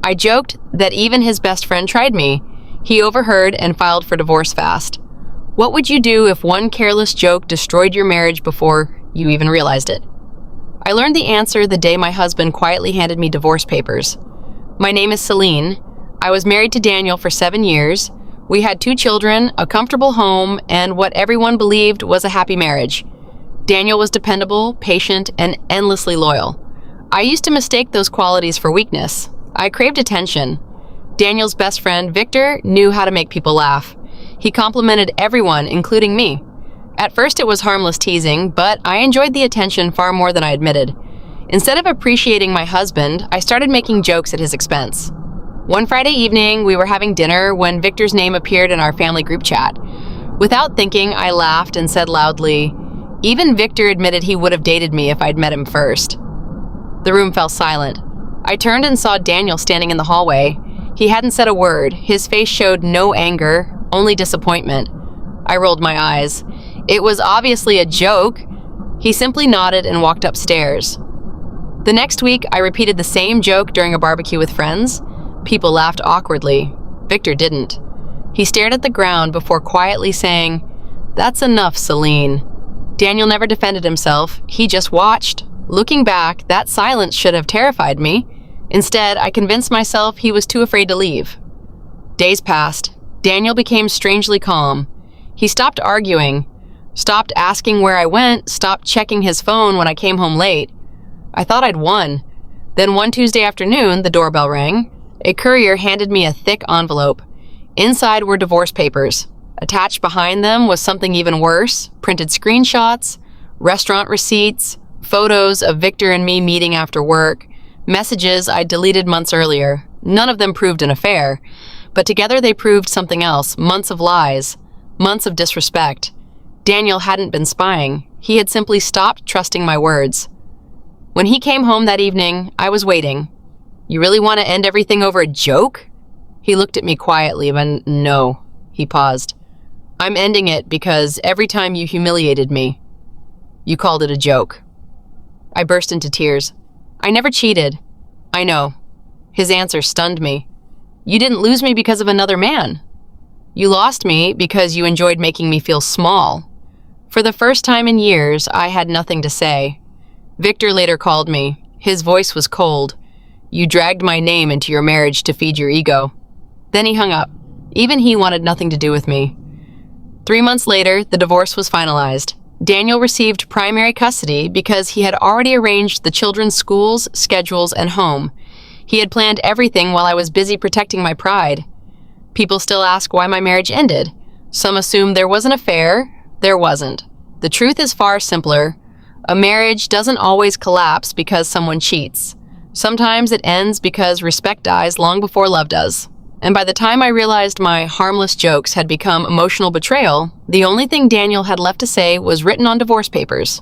I joked that even his best friend tried me. He overheard and filed for divorce fast. What would you do if one careless joke destroyed your marriage before you even realized it? I learned the answer the day my husband quietly handed me divorce papers. My name is Celine. I was married to Daniel for 7 years. We had 2 children, a comfortable home, and what everyone believed was a happy marriage. Daniel was dependable, patient, and endlessly loyal. I used to mistake those qualities for weakness. I craved attention. Daniel's best friend, Victor, knew how to make people laugh. He complimented everyone, including me. At first it was harmless teasing, but I enjoyed the attention far more than I admitted. Instead of appreciating my husband, I started making jokes at his expense. One Friday evening, we were having dinner when Victor's name appeared in our family group chat. Without thinking, I laughed and said loudly, "Even Victor admitted he would have dated me if I'd met him first." The room fell silent. I turned and saw Daniel standing in the hallway. He hadn't said a word. His face showed no anger, only disappointment. I rolled my eyes. It was obviously a joke. He simply nodded and walked upstairs. The next week, I repeated the same joke during a barbecue with friends. People laughed awkwardly. Victor didn't. He stared at the ground before quietly saying, "That's enough, Celine." Daniel never defended himself. He just watched. Looking back, that silence should have terrified me. Instead, I convinced myself he was too afraid to leave. Days passed. Daniel became strangely calm. He stopped arguing, stopped asking where I went, stopped checking his phone when I came home late. I thought I'd won. Then one Tuesday afternoon, the doorbell rang. A courier handed me a thick envelope. Inside were divorce papers. Attached behind them was something even worse, printed screenshots, restaurant receipts, photos of Victor and me meeting after work, messages I'd deleted months earlier. None of them proved an affair, but together they proved something else, months of lies, months of disrespect. Daniel hadn't been spying. He had simply stopped trusting my words. When he came home that evening, I was waiting. "You really want to end everything over a joke?" He looked at me quietly, but no. He paused. "I'm ending it because every time you humiliated me, you called it a joke." I burst into tears. "I never cheated." "I know." His answer stunned me. "You didn't lose me because of another man. You lost me because you enjoyed making me feel small." For the first time in years, I had nothing to say. Victor later called me. His voice was cold. "You dragged my name into your marriage to feed your ego." Then he hung up. Even he wanted nothing to do with me. 3 months later, the divorce was finalized. Daniel received primary custody because he had already arranged the children's schools, schedules, and home. He had planned everything while I was busy protecting my pride. People still ask why my marriage ended. Some assume there was an affair. There wasn't. The truth is far simpler. A marriage doesn't always collapse because someone cheats. Sometimes it ends because respect dies long before love does. And by the time I realized my harmless jokes had become emotional betrayal, the only thing Daniel had left to say was written on divorce papers.